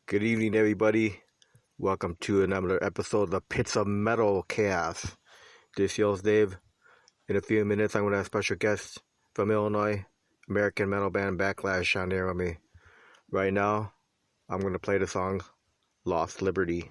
Good evening, everybody. Welcome to another episode of the Pits of Metal Chaos. This is Dave. In a few minutes, I'm going to have a special guest from Illinois, American metal band Backlash, on there with me. Right now, I'm going to play the song Lost Liberty.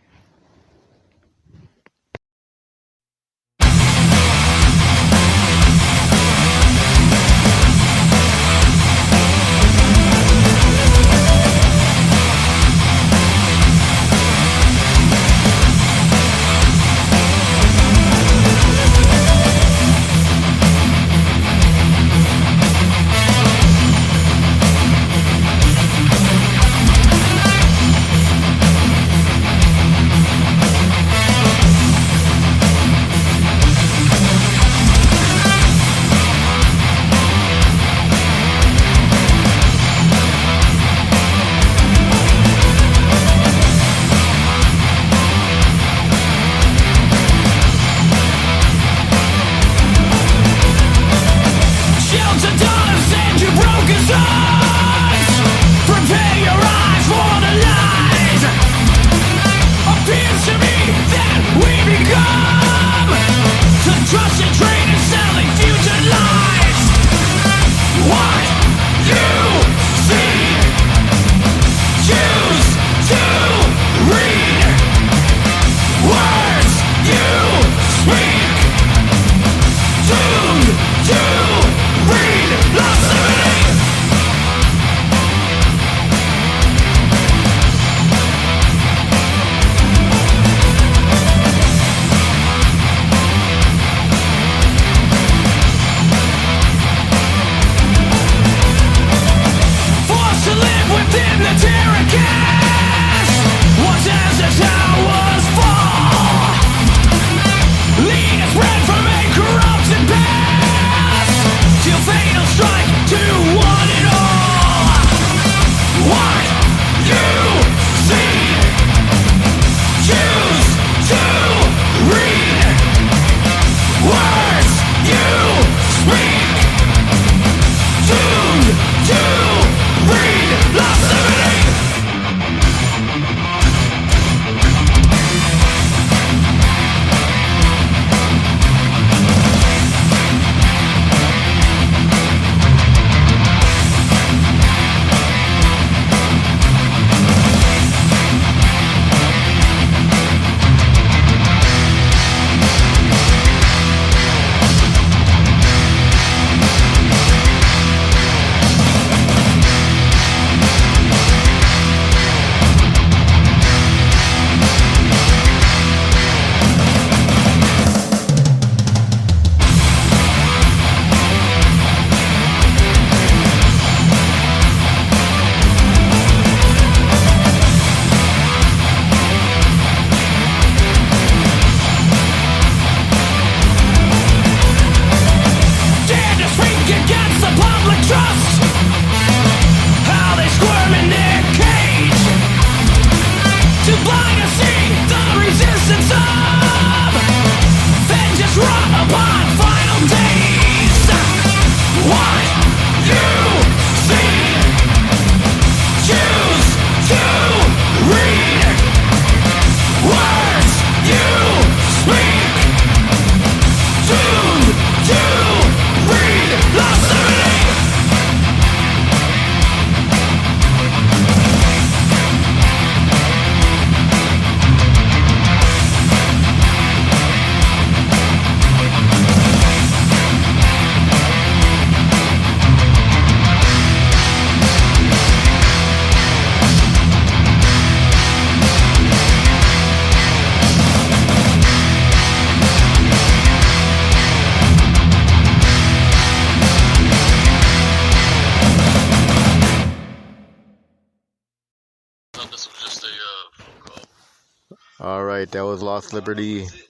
Alright, that was Lost Liberty. Is it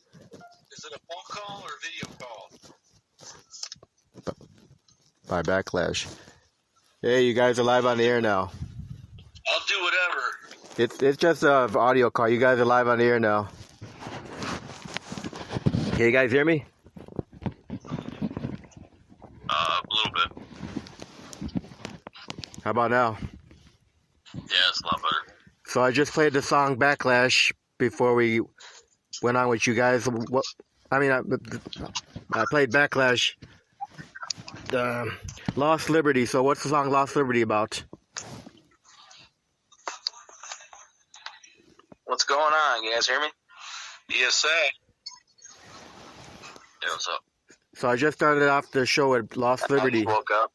a phone call or video call? By Backlash. Hey, you guys are live on the air now. I'll do whatever. It's just an audio call. You guys are live on the air now. Can you guys hear me? A little bit. How about now? Yeah, it's a lot better. So I just played the song Backlash before we went on with you guys. I played Backlash, Lost Liberty. So what's the song Lost Liberty about? What's going on? You guys hear me? Yes, sir. Yeah, what's up? So I just started off the show at Lost Liberty. I just woke up.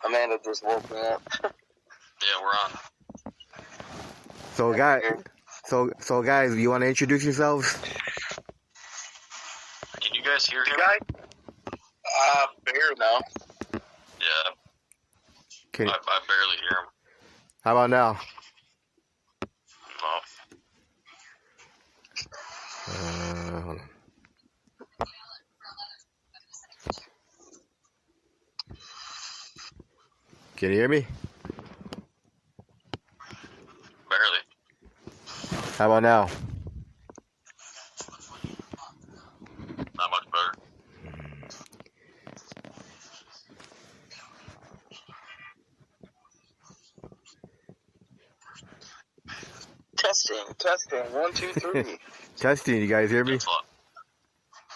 Amanda just woke me up. Yeah, we're on. So guys, you want to introduce yourselves? Can you guys hear him? Barely. No. Yeah. I barely hear him. How about now? No. Hold on. Can you hear me? Barely. How about now? Not much better. Testing. 1, 2, 3. Testing. You guys hear me?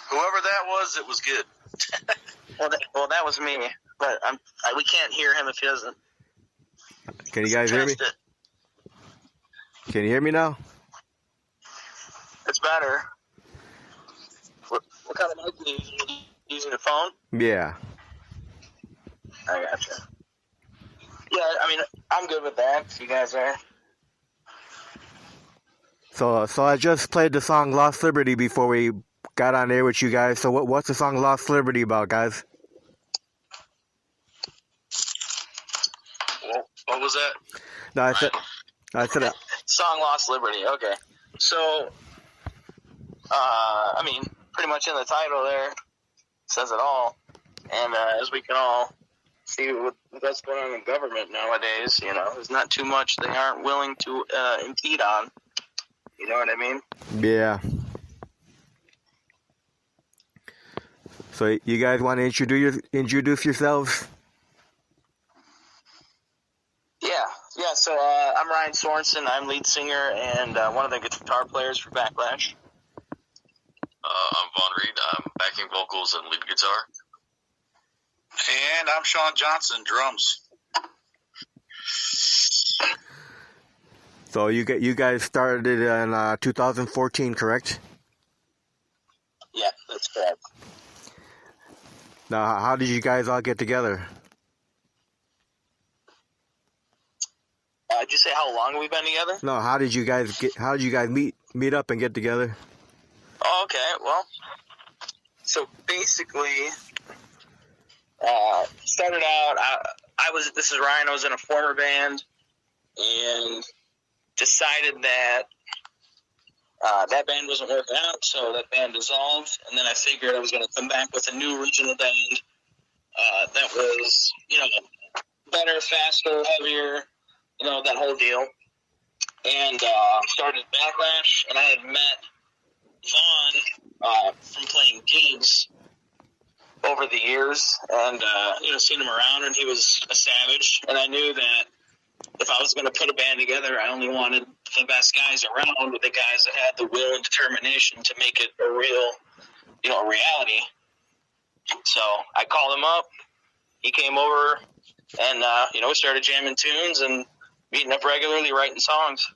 Whoever that was, it was good. well, that was me. But we can't hear him if he doesn't. Can you guys hear me? Can you hear me now? It's better. What kind of mic are you using? Using a phone? Yeah. I gotcha. Yeah, I mean, I'm good with that. You guys are. So I just played the song Lost Liberty before we got on air with you guys. So what's the song Lost Liberty about, guys? What was that? No, I said that. Song Lost Liberty. Okay. So, I mean, pretty much in the title there says it all. And as we can all see what's going on in government nowadays, there's not too much they aren't willing to impede on. You know what I mean? Yeah. So you guys want to introduce yourselves? Yeah. So I'm Ryan Sorensen. I'm lead singer and one of the guitar players for Backlash. I'm Vaughn Reed. I'm backing vocals and lead guitar. And I'm Sean Johnson, drums. So you guys started in 2014, correct? Yeah, that's correct. Now, how did you guys all get together? Did you say how long we've been together? No, how did you guys meet up and get together? Oh, okay. Well, so basically, started out. This is Ryan. I was in a former band, and decided that that band wasn't working out, so that band dissolved. And then I figured I was going to come back with a new original band that was, better, faster, heavier. That whole deal. And started Backlash, and I had met Vaughn from playing gigs over the years, and, seen him around, and he was a savage. And I knew that if I was going to put a band together, I only wanted the best guys around, with the guys that had the will and determination to make it a real, a reality. So I called him up. He came over, and, we started jamming tunes and meeting up regularly, writing songs.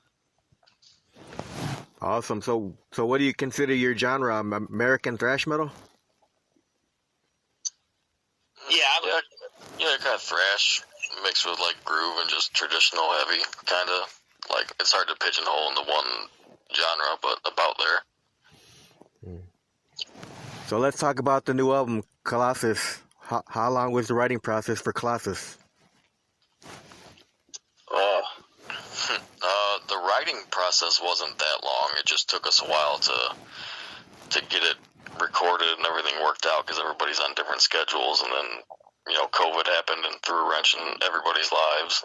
Awesome. So what do you consider your genre? American thrash metal? Yeah, kind of thrash mixed with like groove and just traditional heavy, kind of like it's hard to pigeonhole into one genre, but about there. So let's talk about the new album, Colossus. How long was the writing process for Colossus? The writing process wasn't that long. It just took us a while to get it recorded and everything worked out because everybody's on different schedules, and then COVID happened and threw a wrench in everybody's lives.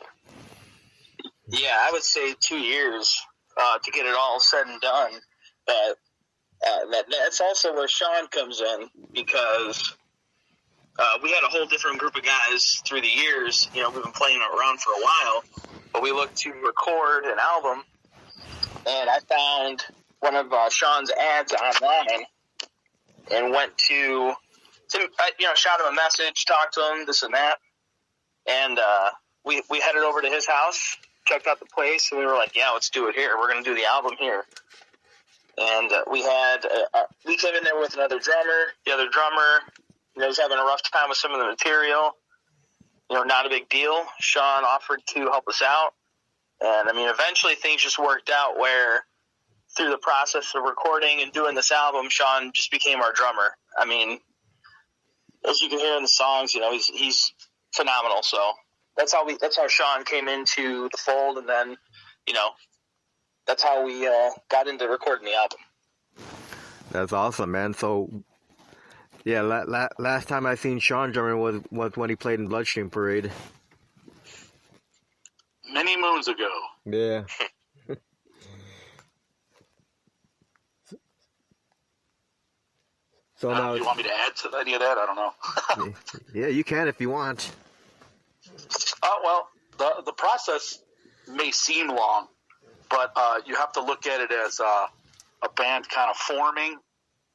Yeah, I would say 2 years to get it all said and done. But that's also where Sean comes in, because we had a whole different group of guys through the years. We've been playing around for a while, but we looked to record an album, and I found one of Sean's ads online and went to shot him a message, talked to him, this and that, and we headed over to his house, checked out the place, and we were like, yeah, let's do it here. We're going to do the album here. And we came in there with another drummer. The other drummer, was having a rough time with some of the material. Not a big deal. Sean offered to help us out. And, eventually things just worked out where through the process of recording and doing this album, Sean just became our drummer. As you can hear in the songs, he's phenomenal. So that's how Sean came into the fold. And then, that's how we got into recording the album. That's awesome, man. So, yeah, last time I seen Sean drumming was when he played in Bloodstream Parade. Many moons ago. Yeah. So now, you want me to add to any of that? I don't know. Yeah, you can if you want. Well, the process may seem long, but you have to look at it as a band kind of forming,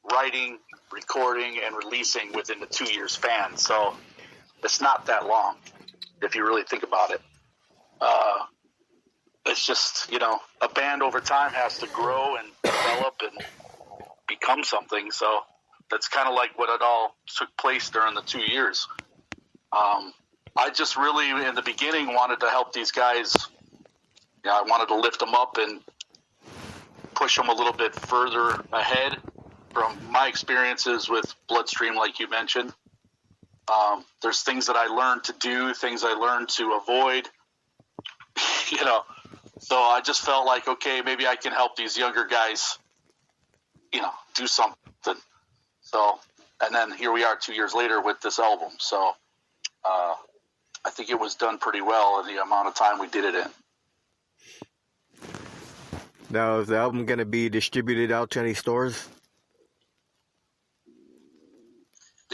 writing, recording, and releasing within the 2 year span. So it's not that long if you really think about it. It's just, a band over time has to grow and develop and become something. So that's kind of like what it all took place during the 2 years. I just really, in the beginning, wanted to help these guys. I wanted to lift them up and push them a little bit further ahead from my experiences with Bloodstream, like you mentioned. There's things that I learned to do, things I learned to avoid, So I just felt like, okay, maybe I can help these younger guys, do something. So, and then here we are 2 years later with this album. So I think it was done pretty well in the amount of time we did it in. Now, is the album going to be distributed out to any stores?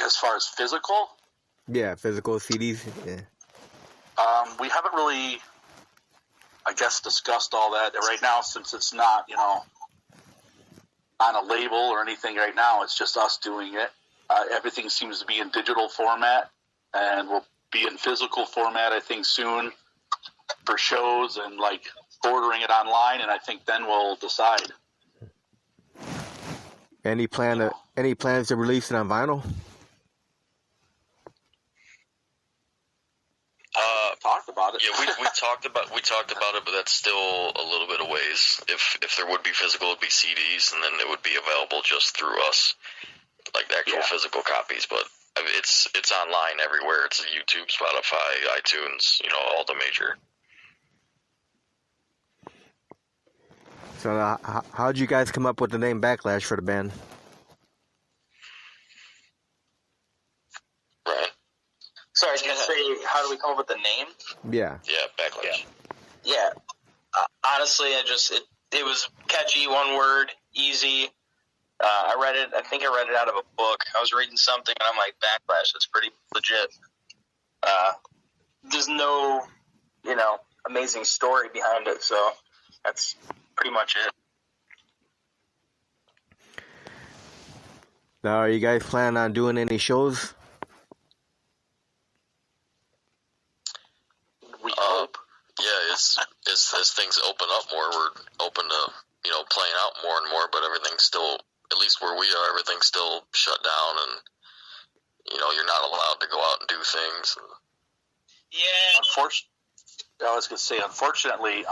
As far as physical? Yeah, physical CDs. Yeah. We haven't really, I guess, discussed all that right now, since it's not, on a label or anything right now. It's just us doing it. Everything seems to be in digital format, and we'll be in physical format, I think, soon for shows and ordering it online, and I think then we'll decide. Any plans to release it on vinyl? Talked about it. Yeah, we talked about it, but that's still a little bit of ways. If there would be physical, it'd be CDs, and then it would be available just through us, like the actual physical copies. But it's online everywhere. It's YouTube, Spotify, iTunes, all the major. So how'd you guys come up with the name Backlash for the band? Right. Sorry, I was going to say, how do we come up with the name? Yeah. Yeah, Backlash. Yeah. Honestly, it was catchy, one word, easy. I think I read it out of a book. I was reading something, and I'm like, Backlash, that's pretty legit. There's no, amazing story behind it, so that's pretty much it. Now, are you guys planning on doing any shows? We hope. Yeah, as things open up more, we're open to playing out more and more. But everything's still, at least where we are, everything's still shut down, and you're not allowed to go out and do things. Yeah. I was going to say, unfortunately,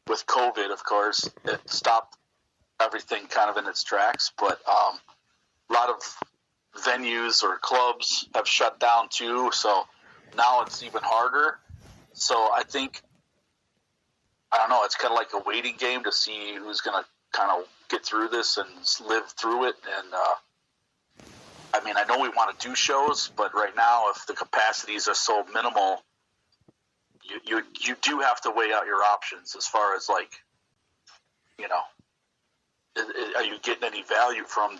with COVID, of course, it stopped everything kind of in its tracks. But a lot of venues or clubs have shut down too, so now it's even harder. So I think, I don't know, it's kind of like a waiting game to see who's going to kind of get through this and live through it. And I know we want to do shows, but right now, if the capacities are so minimal, you do have to weigh out your options as far as are you getting any value from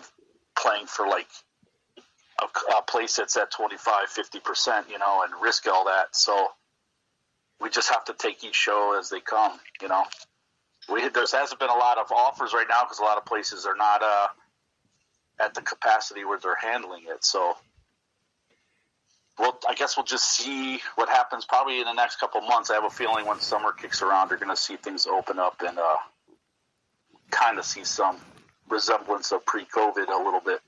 playing for a place that's at 25-50%, and risk all that. So we just have to take each show as they come, you know. There hasn't been a lot of offers right now because a lot of places are not at the capacity where they're handling it. So, I guess we'll just see what happens probably in the next couple of months. I have a feeling when summer kicks around, you're going to see things open up and kind of see some resemblance of pre-COVID a little bit.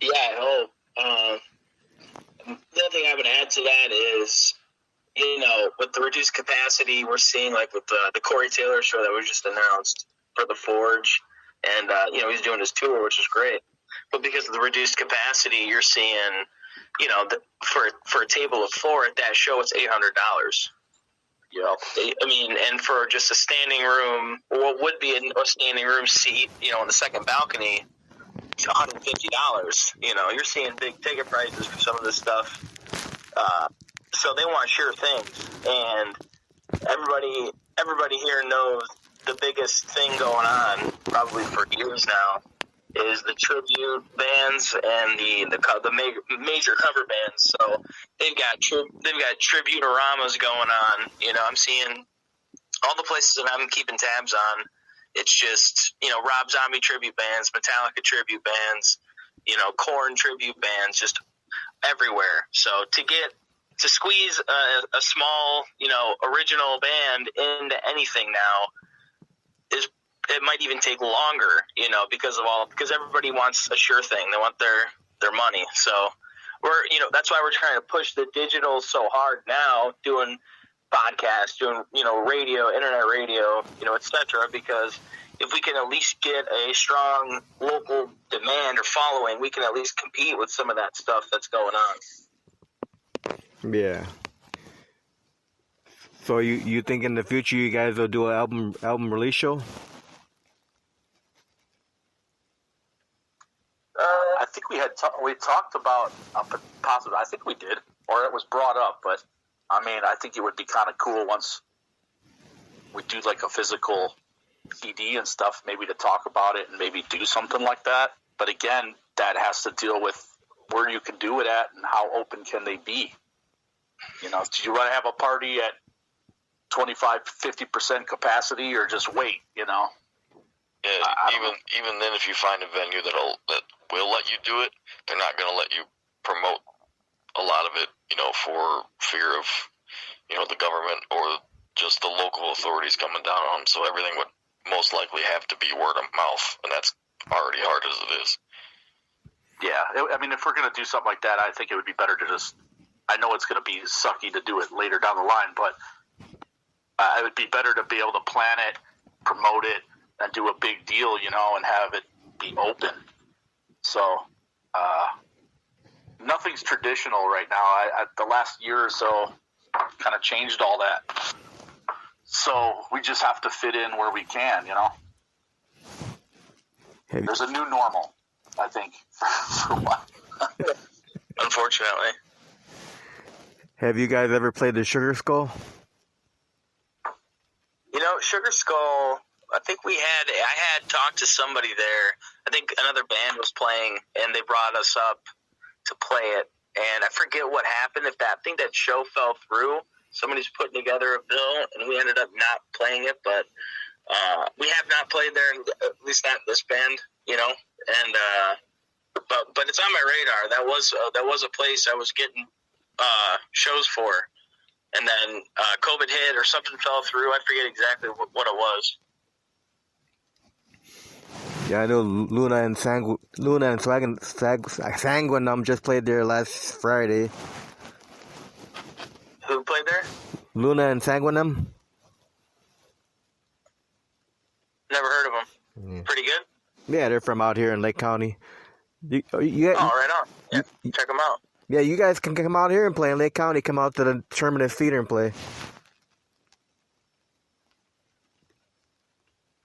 Yeah, I hope. The other thing I would add to that is, you know, with the reduced capacity, we're seeing, like, with the Corey Taylor show that was just announced for the Forge, and, you know, he's doing his tour, which is great. But because of the reduced capacity, you're seeing, you know, for a table of 4 at that show, it's $800. You know, I mean, and for just a standing room, what would be a standing room seat, you know, in the second balcony, it's $150. You know, you're seeing big ticket prices for some of this stuff. So they want sure things, and everybody here knows the biggest thing going on, probably for years now, is the tribute bands and the major cover bands. So they've got tribute-oramas going on. You know, I'm seeing all the places that I'm keeping tabs on. It's just, you know, Rob Zombie tribute bands, Metallica tribute bands, you know, Korn tribute bands, just everywhere. So to squeeze a small, you know, original band into anything now it might even take longer, you know, because everybody wants a sure thing. They want their money. So that's why we're trying to push the digital so hard now, doing podcasts, doing, you know, radio, internet radio, you know, et cetera, because if we can at least get a strong local demand or following, we can at least compete with some of that stuff that's going on. Yeah. So you think in the future you guys will do an album release show? I think we talked about possibly. I think we did, or it was brought up. But I mean, I think it would be kind of cool once we do like a physical CD and stuff, maybe to talk about it and maybe do something like that. But again, that has to deal with where you can do it at and how open can they be. You know, do you want to have a party at 25-50% capacity, or just wait? You know. Yeah, even then, if you find a venue that will let you do it, they're not going to let you promote a lot of it, you know, for fear of, you know, the government or just the local authorities coming down on them. So everything would most likely have to be word of mouth, and that's already hard as it is. Yeah, I mean, if we're going to do something like that, I think it would be better to just. I know it's going to be sucky to do it later down the line, but it would be better to be able to plan it, promote it, and do a big deal, you know, and have it be open. So, nothing's traditional right now. The last year or so kind of changed all that. So we just have to fit in where we can, you know. There's a new normal, I think, for a while. Unfortunately. Have you guys ever played the Sugar Skull? You know, Sugar Skull, I think I had talked to somebody there. I think another band was playing, and they brought us up to play it. And I forget what happened. I think that show fell through. Somebody's putting together a bill, and we ended up not playing it. But we have not played there, at least not this band, you know. And but it's on my radar. That was a place I was getting shows for. And then COVID hit or something fell through. I forget exactly what it was. Yeah, I know Luna and Sanguinum just played there last Friday. Who played there? Luna and Sanguinum. Never heard of them. Yeah. Pretty good? Yeah, they're from out here in Lake County. Right on. Yeah, check them out. Yeah, you guys can come out here and play in Lake County. Come out to the Terminus Theater and play.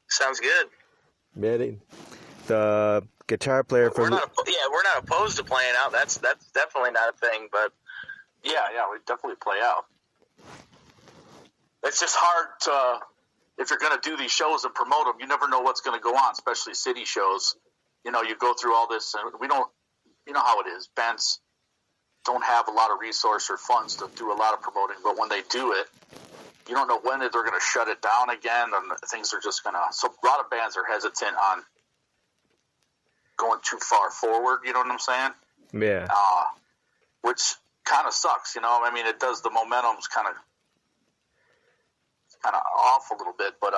Sounds good. Yeah, the guitar player for we're not opposed to playing out. That's definitely not a thing. But yeah, we definitely play out. It's just hard to, if you're going to do these shows and promote them, you never know what's going to go on, especially city shows. You know, you go through all this, and we don't. You know how it is. Bands don't have a lot of resource or funds to do a lot of promoting, but when they do it, you don't know when they're going to shut it down again, and things are just going to. So a lot of bands are hesitant on going too far forward. You know what I'm saying? Yeah. Which kind of sucks. You know, I mean, it does. The momentum's kind of off a little bit, but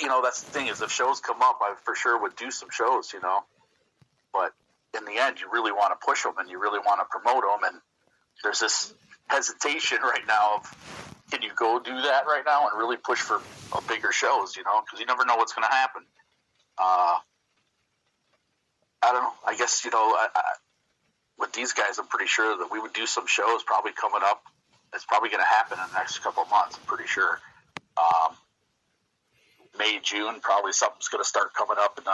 you know, that's the thing is, if shows come up, I for sure would do some shows. You know, but in the end, you really want to push them and you really want to promote them, and there's this hesitation right now of, can you go do that right now and really push for a bigger shows, you know, because you never know what's going to happen. I don't know. I guess, you know, with these guys, I'm pretty sure that we would do some shows probably coming up. It's probably going to happen in the next couple of months, I'm pretty sure. May, June, probably something's going to start coming up, and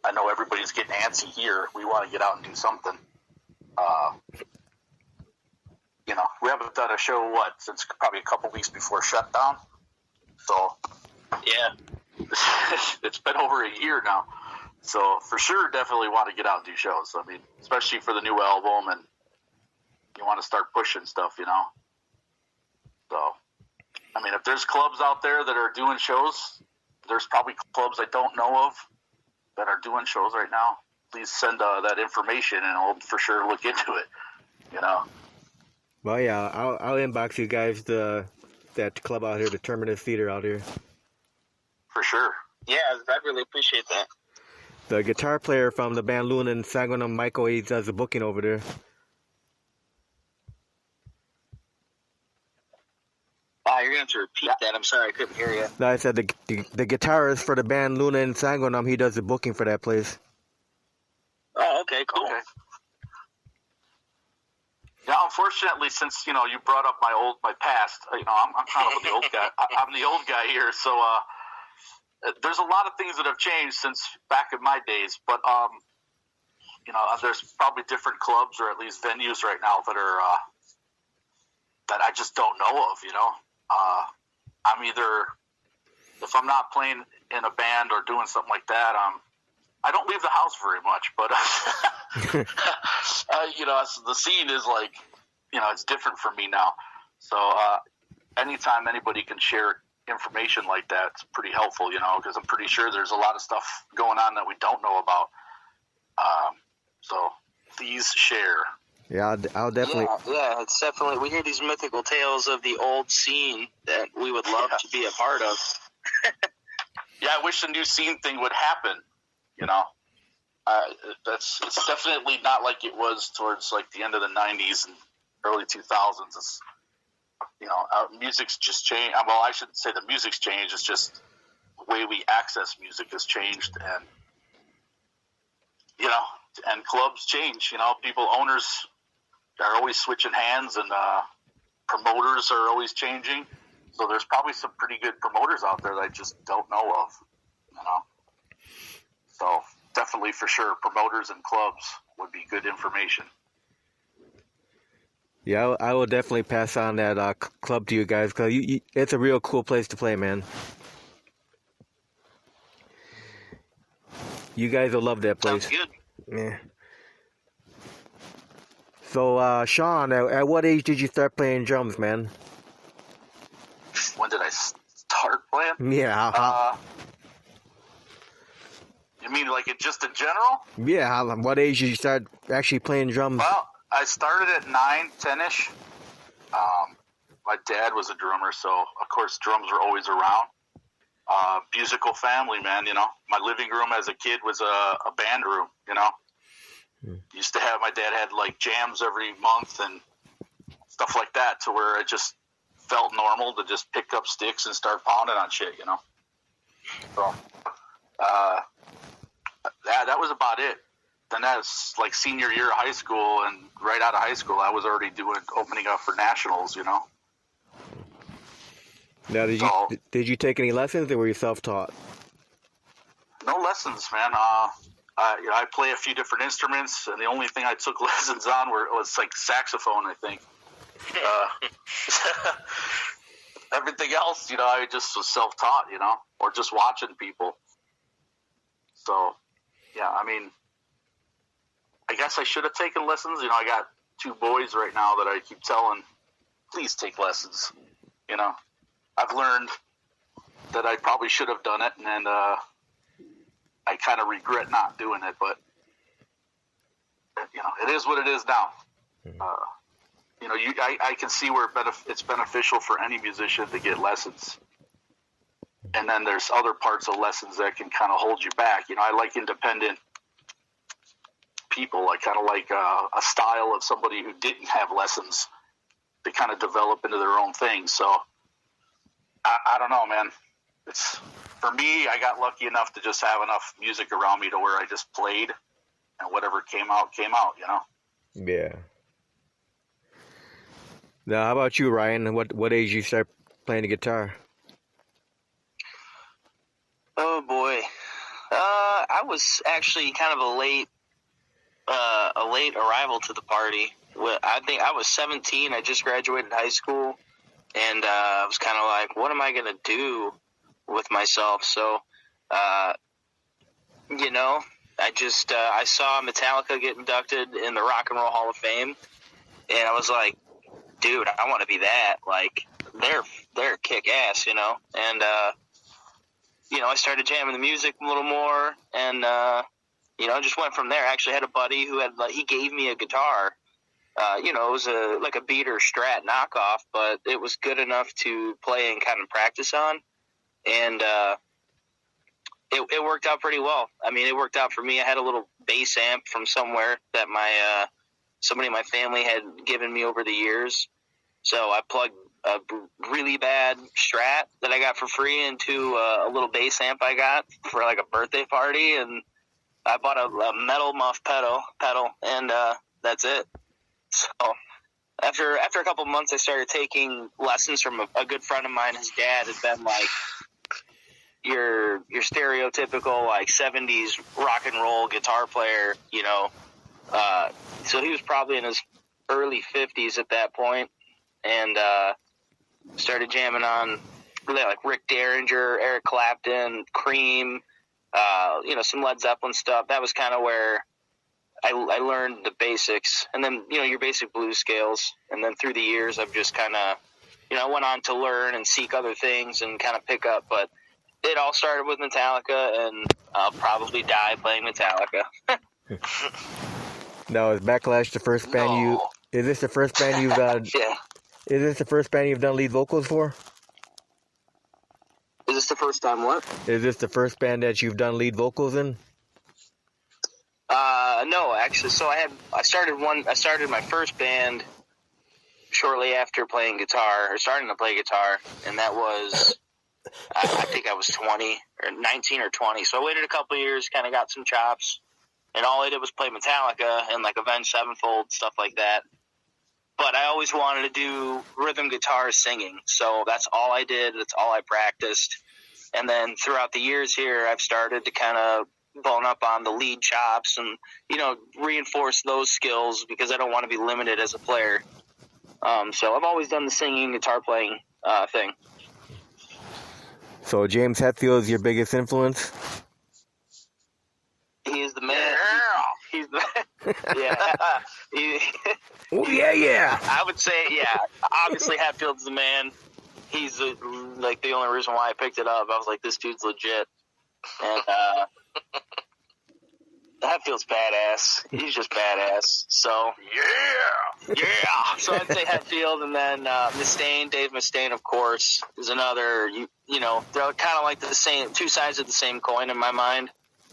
I know everybody's getting antsy here. We want to get out and do something. You know, we haven't done a show, since probably a couple weeks before shutdown. So, Yeah. it's been over a year now. So, for sure, definitely want to get out and do shows. I mean, especially for the new album, and you want to start pushing stuff, you know. So, I mean, if there's clubs out there that are doing shows, there's probably clubs I don't know of that are doing shows right now. Please send that information, and I'll for sure look into it, you know. Well, yeah, I'll inbox you guys that club out here, the Terminus Theater out here. For sure. Yeah, I'd really appreciate that. The guitar player from the band Luna and Sangonum, Michael, he does the booking over there. You're going to have to repeat that. I'm sorry, I couldn't hear you. No, I said the guitarist for the band Luna and Sangonum, he does the booking for that place. Oh, okay, cool. Okay. Yeah, unfortunately, since, you know, you brought up my past, you know, I'm kind of the old guy. I'm the old guy here, so there's a lot of things that have changed since back in my days. But you know, there's probably different clubs or at least venues right now that are that I just don't know of. You know, I'm either, if I'm not playing in a band or doing something like that, I don't leave the house very much, but you know, the scene is like, you know, it's different for me now. So anytime anybody can share information like that, it's pretty helpful, you know, because I'm pretty sure there's a lot of stuff going on that we don't know about. So please share. Yeah, I'll definitely. Yeah, it's definitely. We hear these mythical tales of the old scene that we would love to be a part of. Yeah, I wish the new scene thing would happen. You know, it's definitely not like it was towards like the end of the '90s and early 2000s. It's, you know, our music's just changed. Well, I shouldn't say the music's changed. It's just the way we access music has changed, and you know, and clubs change. You know, owners are always switching hands, and promoters are always changing. So there's probably some pretty good promoters out there that I just don't know of. You know. So definitely, for sure, promoters and clubs would be good information. Yeah, I will definitely pass on that club to you guys, because it's a real cool place to play, man. You guys will love that place. Sounds good. Yeah. So, Sean, at what age did you start playing drums, man? When did I start playing? Yeah. You mean like just in general? Yeah, what age did you start actually playing drums? Well, I started at 9, 10-ish. My dad was a drummer, so of course drums were always around. Musical family, man, you know. My living room as a kid was a band room, you know. Used to have, my dad had like jams every month and stuff like that, to where it just felt normal to just pick up sticks and start pounding on shit, you know. So, that was about it. Then that's like senior year of high school, and right out of high school, I was already opening up for nationals, you know. Now, did you take any lessons, or were you self-taught? No lessons, man. I play a few different instruments, and the only thing I took lessons on was like saxophone, I think. Everything else, you know, I just was self-taught, you know, or just watching people. So, yeah, I mean, I guess I should have taken lessons. You know, I got 2 boys right now that I keep telling, please take lessons. You know, I've learned that I probably should have done it, and I kind of regret not doing it, but, you know, it is what it is now. You know, I can see where it's beneficial for any musician to get lessons. And then there's other parts of lessons that can kind of hold you back. You know, I like independent people. I kind of like a style of somebody who didn't have lessons to kind of develop into their own thing. So, I don't know, man. It's, for me, I got lucky enough to just have enough music around me to where I just played, and whatever came out, you know? Yeah. Now, how about you, Ryan? What age you start playing the guitar? Oh boy, I was actually kind of a late arrival to the party. I think I was 17. I just graduated high school, and I was kind of like, what am I gonna do with myself? So, you know, I saw Metallica get inducted in the Rock and Roll Hall of Fame, and I was like, dude, I want to be that. Like, they're kick ass, you know, and you know, I started jamming the music a little more, and you know, just went from there. I actually had a buddy who he gave me a guitar. You know, it was like a Beater Strat knockoff, but it was good enough to play and kind of practice on, and it worked out pretty well. I mean, it worked out for me. I had a little bass amp from somewhere that somebody in my family had given me over the years, so I plugged a really bad Strat that I got for free into a little bass amp I got for like a birthday party, and I bought a metal muff pedal, and that's it. So after a couple months, I started taking lessons from a good friend of mine. His dad had been like your stereotypical like 70s rock and roll guitar player, you know. So he was probably in his early 50s at that point, and started jamming on like Rick Derringer, Eric Clapton, Cream, you know, some Led Zeppelin stuff. That was kind of where I learned the basics, and then, you know, your basic blues scales. And then through the years, I've just kind of, you know, went on to learn and seek other things and kind of pick up. But it all started with Metallica, and I'll probably die playing Metallica. Now, is Backlash the first band you? Is this the first band you've done? Yeah. Is this the first band you've done lead vocals for? Is this the first time what? Is this the first band that you've done lead vocals in? No, actually. So I started my first band shortly after playing guitar, or starting to play guitar, and that was, I think I was 20 or 19 or 20. So I waited a couple of years, kind of got some chops, and all I did was play Metallica and like Avenged Sevenfold, stuff like that. But I always wanted to do rhythm guitar singing, so that's all I did. That's all I practiced. And then throughout the years here, I've started to kind of bone up on the lead chops and, you know, reinforce those skills because I don't want to be limited as a player. So I've always done the singing, guitar playing thing. So James Hetfield is your biggest influence? He is the man. He's the yeah. Oh, yeah. I would say, yeah. Obviously, Hetfield's the man. He's like the only reason why I picked it up. I was like, this dude's legit. And Hetfield's badass. He's just badass. So yeah. So I'd say Hetfield, and then Mustaine, Dave Mustaine, of course, is another. You know, they're kind of like the same, two sides of the same coin in my mind.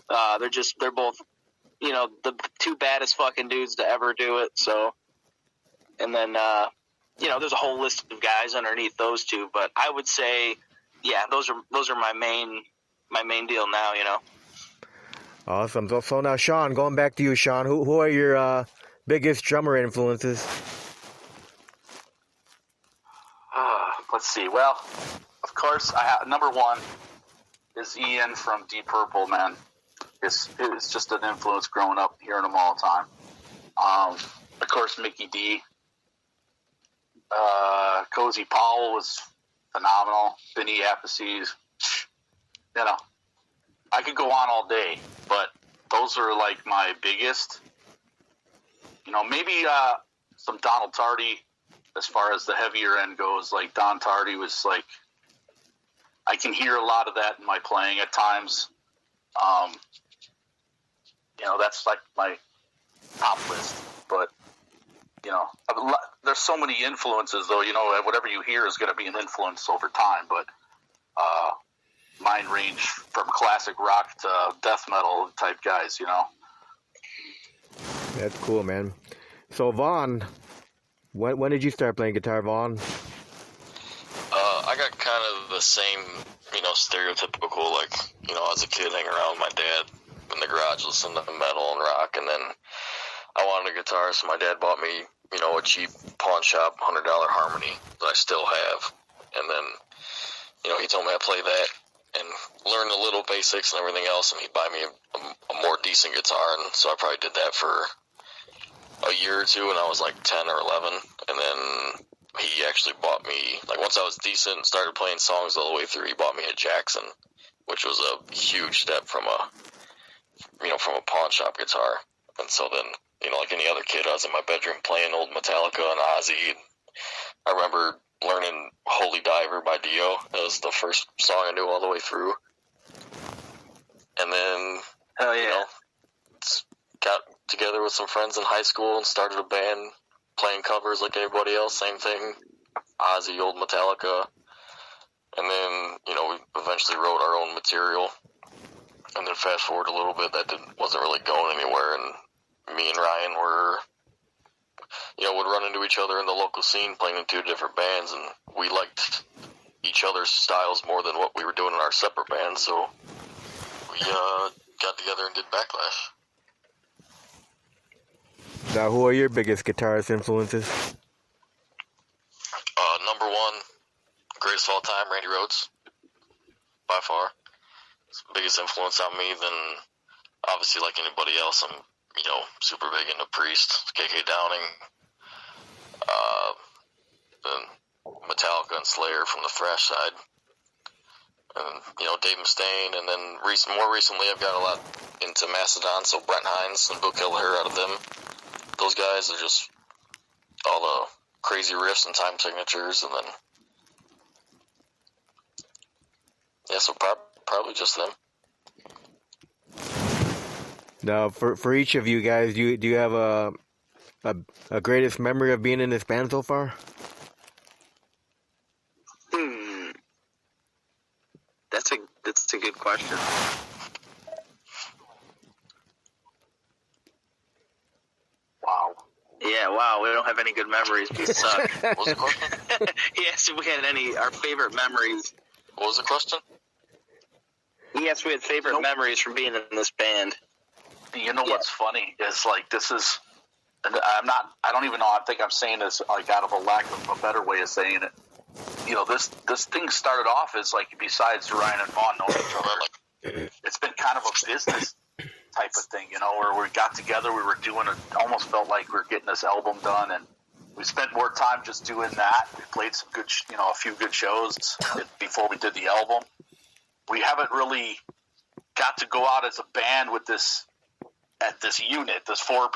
They're both, you know, the two baddest fucking dudes to ever do it. So, and then you know, there's a whole list of guys underneath those two, but I would say, yeah, those are my main deal now, you know. Awesome. So now, Sean, going back to you, Sean, who are your biggest drummer influences? Let's see. Well, of course, number one is Ian from Deep Purple, man. It was just an influence growing up, hearing them all the time. Of course, Mickey D. Cozy Powell was phenomenal. Vinny Appices. You know, I could go on all day, but those are like my biggest. maybe some Donald Tardy as far as the heavier end goes. Like Don Tardy was like, I can hear a lot of that in my playing at times. That's like my top list. But, there's so many influences, though. Whatever you hear is going to be an influence over time. But mine range from classic rock to death metal type guys, That's cool, man. So, Vaughn, when did you start playing guitar, Vaughn? I got kind of the same, stereotypical, as a kid hanging around with my dad in the garage listening to metal and rock, and then I wanted a guitar, so my dad bought me, a cheap pawn shop $100 Harmony that I still have, and then, he told me I'd play that and learn the little basics and everything else, and he'd buy me a more decent guitar, and so I probably did that for a year or two when I was like 10 or 11, and then he actually bought me, once I was decent and started playing songs all the way through, he bought me a Jackson, which was a huge step from a pawn shop guitar. And so then, like any other kid, I was in my bedroom playing old Metallica and Ozzy. I remember learning Holy Diver by Dio. That was the first song I knew all the way through. And then, hell yeah, got together with some friends in high school and started a band playing covers like everybody else. Same thing, Ozzy, old Metallica. And then, we eventually wrote our own material. And then fast forward a little bit, that wasn't really going anywhere. And me and Ryan would run into each other in the local scene playing in two different bands. And we liked each other's styles more than what we were doing in our separate bands. So we got together and did Backlash. Now, who are your biggest guitarist influences? Number one, greatest of all time, Randy Rhoads, by far. It's the biggest influence on me. Then, obviously, like anybody else, I'm, super big into Priest, KK Downing, then Metallica and Slayer from the thrash side, and, Dave Mustaine, and then more recently I've got a lot into Mastodon, so Brent Hines and Bill Kelleher out of them. Those guys are just all the crazy riffs and time signatures, and then, so probably just them. Now, for each of you guys, do you have a greatest memory of being in this band so far? That's a good question. Wow. Yeah, wow, we don't have any good memories. We suck. What was the question? He asked if we had our favorite memories. What was the question? He asked if we had favorite memories from being in this band. What's funny is, this is, and I don't even know, I think I'm saying this, out of a lack of a better way of saying it. This thing started off as, besides Ryan and Vaughn knowing each other, it's been kind of a business type of thing, where we got together, we were doing it, almost felt like we were getting this album done, and we spent more time just doing that. We played some good, a few good shows before we did the album. We haven't really got to go out as a band with this unit, this four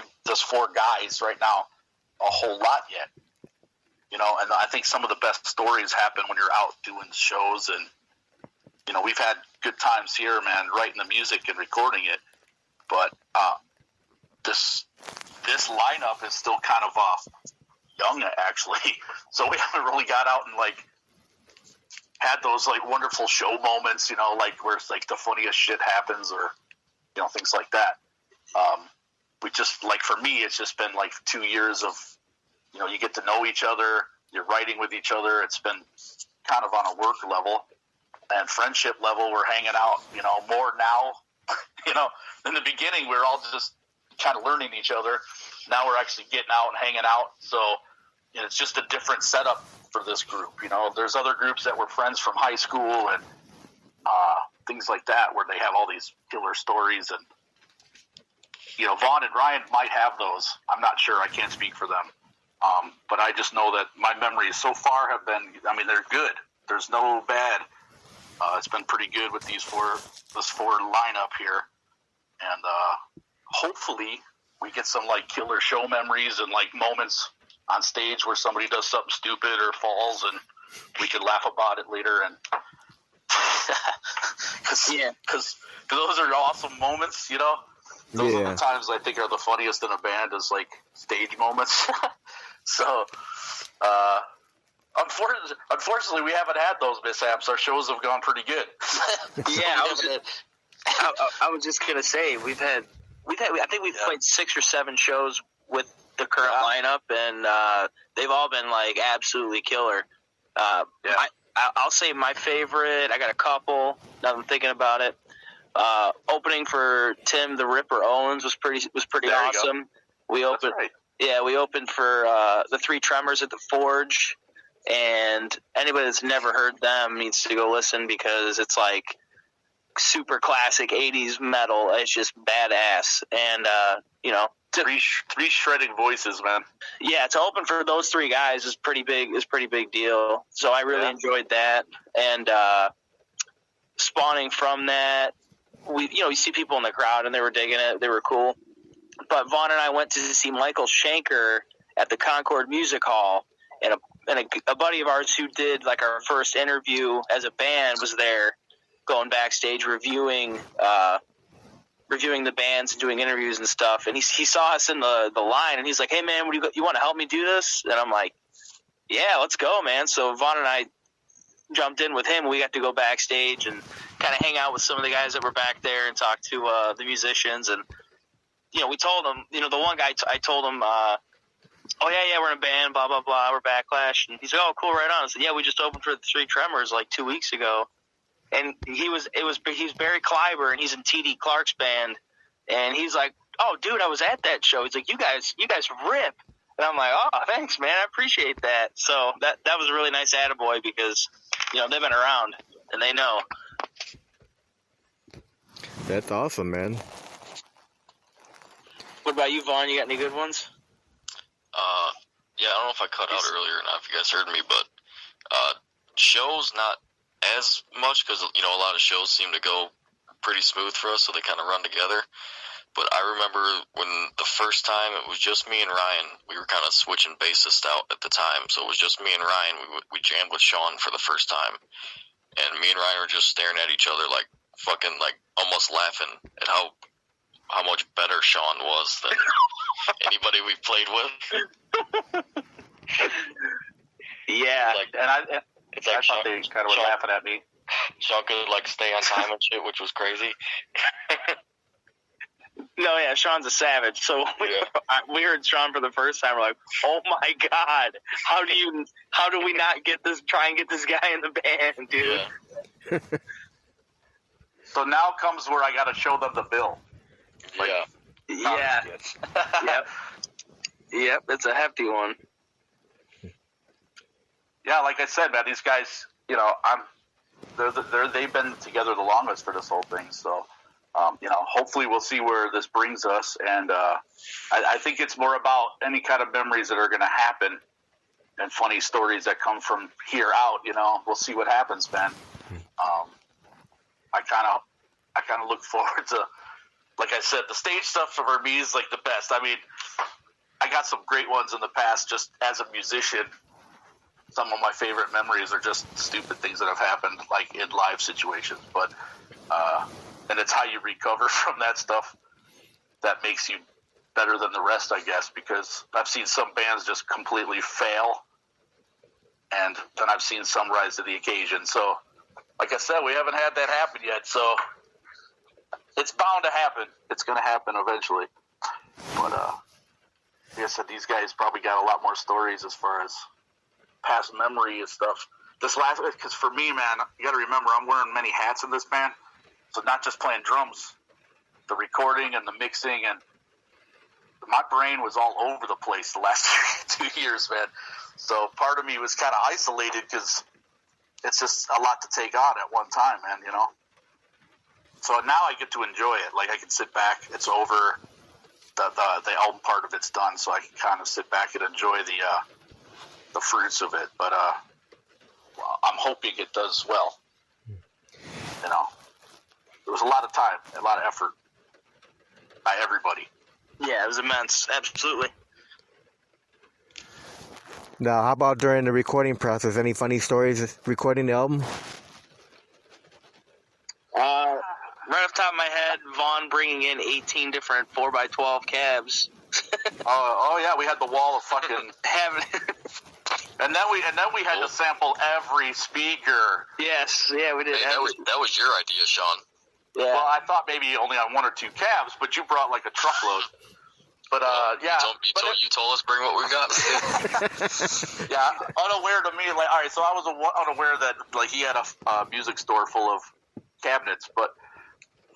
guys right now, a whole lot yet. And I think some of the best stories happen when you're out doing shows, and we've had good times here, man, writing the music and recording it. But this lineup is still kind of young, actually. So we haven't really got out and had those wonderful show moments, where it's the funniest shit happens, or things like that. We just for me, it's just been 2 years of you get to know each other, you're writing with each other. It's been kind of on a work level and friendship level. We're hanging out, more now. In the beginning, we were all just kind of learning each other. Now we're actually getting out and hanging out. So it's just a different setup for this group. There's other groups that were friends from high school and things like that, where they have all these killer stories. And, Vaughn and Ryan might have those. I'm not sure. I can't speak for them. But I just know that my memories so far have been, they're good. There's no bad. It's been pretty good with this four lineup here. And hopefully we get some like killer show memories and like moments on stage where somebody does something stupid or falls, and we can laugh about it later. And because those are awesome moments, you know. Those are the times I think are the funniest in a band, is like stage moments. So, unfortunately, we haven't had those mishaps. Our shows have gone pretty good. I was just gonna say we've had I think we've played 6 or 7 shows with the current lineup, and they've all been like absolutely killer. I'll say my favorite. I got a couple. Now that I'm thinking about it. Opening for Tim the Ripper Owens was pretty awesome. We opened, we opened for the Three Tremors at the Forge, and anybody that's never heard them needs to go listen, because it's like super classic 80s metal. It's just badass, and three shredding voices, man. Yeah, to open for those 3 guys is pretty big deal. So I really enjoyed that, and spawning from that, you see people in the crowd and they were digging it. They were cool. But Vaughn and I went to see Michael Schenker at the Concord Music Hall, and a buddy of ours who did like our first interview as a band was there, going backstage reviewing the bands and doing interviews and stuff. And he saw us in the line, and he's like, "Hey man, you want to help me do this?" And I'm like, "Yeah, let's go, man." So Vaughn and I jumped in with him. We got to go backstage and kind of hang out with some of the guys that were back there and talk to the musicians. And we told them, the one guy I told him, "Oh yeah, we're in a band, blah blah blah, we're Backlash." And he's like, "Oh cool, right on." I said, "Yeah, we just opened for the Three Tremors like 2 weeks ago." And he's Barry Kleiber, and he's in T.D. Clark's band, and he's like, "Oh dude, I was at that show." He's like, you guys rip." And I'm like, "Oh, thanks, man. I appreciate that." So that was a really nice attaboy, because they've been around and they know. That's awesome, man. What about you, Vaughn? You got any good ones? Yeah, I don't know if I cut out earlier or not, if you guys heard me, but shows not as much, because a lot of shows seem to go pretty smooth for us, so they kind of run together. But I remember when the first time it was just me and Ryan. We were kind of switching bassists out at the time, so it was just me and Ryan. We jammed with Sean for the first time, and me and Ryan were just staring at each other like fucking, like almost laughing at how much better Sean was than anybody we played with. Yeah, It's like I thought they kind of were laughing at me. Sean could like stay on time and shit, which was crazy. No, yeah, Sean's a savage. So we heard Sean for the first time. We're like, "Oh my god, how do we not try and get this guy in the band, dude?" Yeah. So now comes where I got to show them the bill. Yeah. Yep, it's a hefty one. Yeah, like I said, man, these guys, they've been together the longest for this whole thing. So, hopefully we'll see where this brings us. And I think it's more about any kind of memories that are going to happen and funny stories that come from here out. We'll see what happens, man. I kind of look forward to, like I said, the stage stuff for me is like the best. I mean, I got some great ones in the past just as a musician. Some of my favorite memories are just stupid things that have happened, like in live situations. But and it's how you recover from that stuff that makes you better than the rest, I guess, because I've seen some bands just completely fail, and then I've seen some rise to the occasion. So, like I said, we haven't had that happen yet, so it's bound to happen. It's going to happen eventually. But like I said, these guys probably got a lot more stories as far as past memory and stuff. Because for me, man, you got to remember, I'm wearing many hats in this band. So not just playing drums, the recording and the mixing, and my brain was all over the place the last 2 years, man. So part of me was kind of isolated because it's just a lot to take on at one time, man, So now I get to enjoy it. Like, I can sit back, it's over, the album part of it's done, so I can kind of sit back and enjoy the fruits of it. But I'm hoping it does well. There was a lot of time, a lot of effort by everybody. Yeah, it was immense. Absolutely. Now, how about during the recording process? Any funny stories recording the album? Right off the top of my head, Vaughn bringing in 18 different 4x12 cabs. Oh yeah, we had the wall of fucking, and then we had to sample every speaker. Yes, yeah, we did. Hey, that was your idea, Sean. Yeah. Well, I thought maybe only on 1 or 2 cabs, but you brought like a truckload. But yeah, you told us bring what we got. yeah, unaware to me. Like, all right, so I was unaware that like he had a music store full of cabinets, but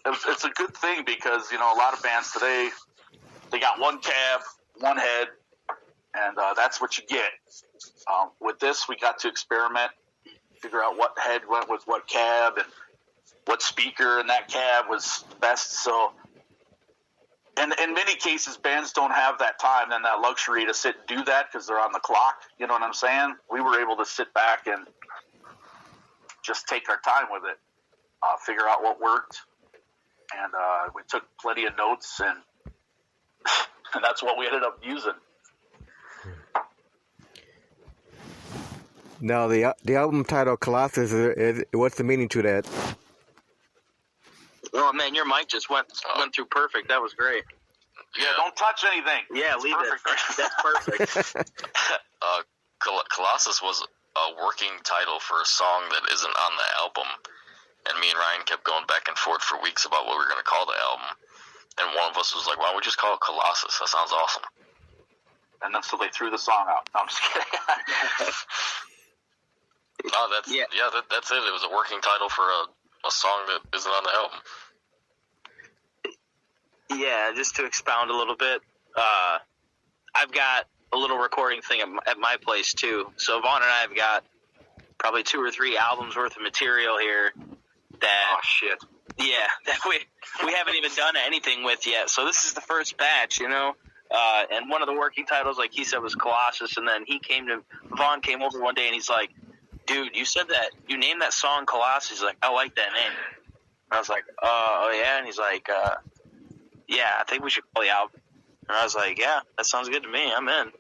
it's a good thing because a lot of bands today, they got one cab, one head, and that's what you get. With this, we got to experiment, figure out what head went with what cab and what speaker in that cab was best. So, and in many cases, bands don't have that time and that luxury to sit and do that because they're on the clock. You know what I'm saying? We were able to sit back and just take our time with it, figure out what worked, and we took plenty of notes, and that's what we ended up using. Now, the album title Colossus, what's the meaning to that? Oh man, your mic just went through perfect. That was great. Yeah, don't touch anything. Yeah, it's leave perfect. it. That's perfect. Colossus was a working title for a song that isn't on the album, and me and Ryan kept going back and forth for weeks about what we were going to call the album, and one of us was like, why don't we just call it Colossus? That sounds awesome. And then so they threw the song out. No, I'm just kidding. No, that's it. It was a working title for a song that isn't on the album. Yeah, just to expound a little bit, I've got a little recording thing at my place too. So Vaughn and I have got probably 2 or 3 albums worth of material here that that we haven't even done anything with yet. So this is the first batch, and one of the working titles, like he said, was Colossus. And then Vaughn came over one day and he's like, dude, you said that you named that song Colossus. He's like, I like that name. And I was like, oh yeah. And he's like, yeah, I think we should call the album. And I was like, yeah, that sounds good to me. I'm in.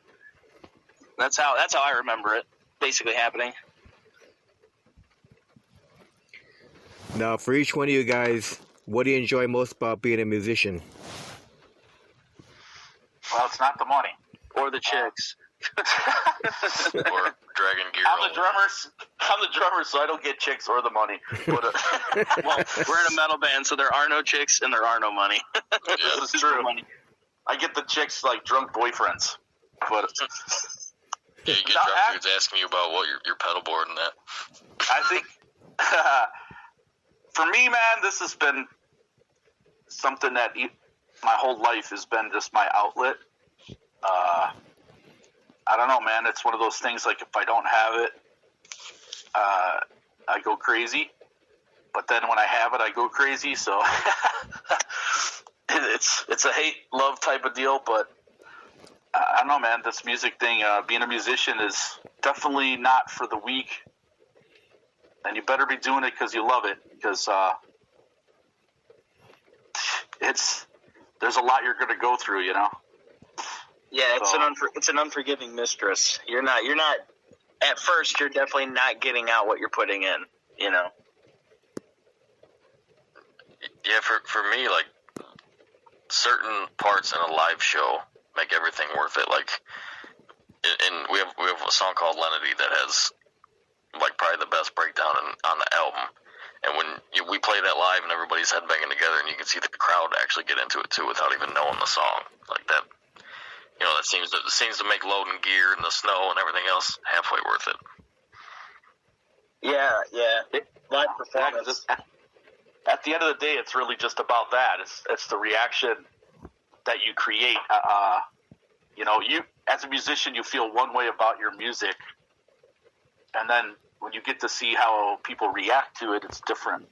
That's how I remember it basically happening. Now, for each one of you guys, what do you enjoy most about being a musician? Well, it's not the money. Or the chicks. Or dragging gear. I'm the drummer, so I don't get chicks or the money. But, well, we're in a metal band, so there are no chicks and there are no money. This is true. Money. I get the chicks like drunk boyfriends. But yeah, you get drunk dudes asking you about what your pedal board and that. I think for me, man, this has been something that my whole life has been just my outlet. I don't know, man. It's one of those things, like, if I don't have it, I go crazy. But then when I have it, I go crazy. So it's a hate-love type of deal. But I don't know, man. This music thing, being a musician is definitely not for the weak. And you better be doing it because you love it. Because there's a lot you're going to go through, Yeah, it's an unforgiving mistress. You're not at first. You're definitely not getting out what you're putting in. Yeah, for me, like, certain parts in a live show make everything worth it. Like, and we have a song called Lenity that has like probably the best breakdown on the album. And when we play that live and everybody's headbanging together, and you can see the crowd actually get into it too without even knowing the song, like that. That seems to make loading gear and the snow and everything else halfway worth it. Yeah. Live performance. At the end of the day, it's really just about that. It's the reaction that you create. You as a musician, you feel one way about your music, and then when you get to see how people react to it, it's different.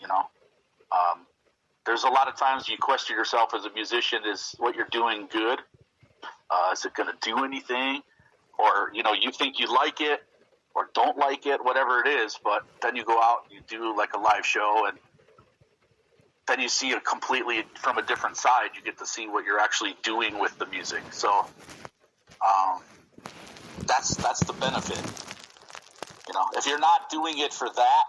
There's a lot of times you question yourself as a musician: is what you're doing good? Is it going to do anything? Or, you think you like it or don't like it, whatever it is, but then you go out and you do like a live show and then you see it completely from a different side. You get to see what you're actually doing with the music. So that's the benefit. You know, if you're not doing it for that,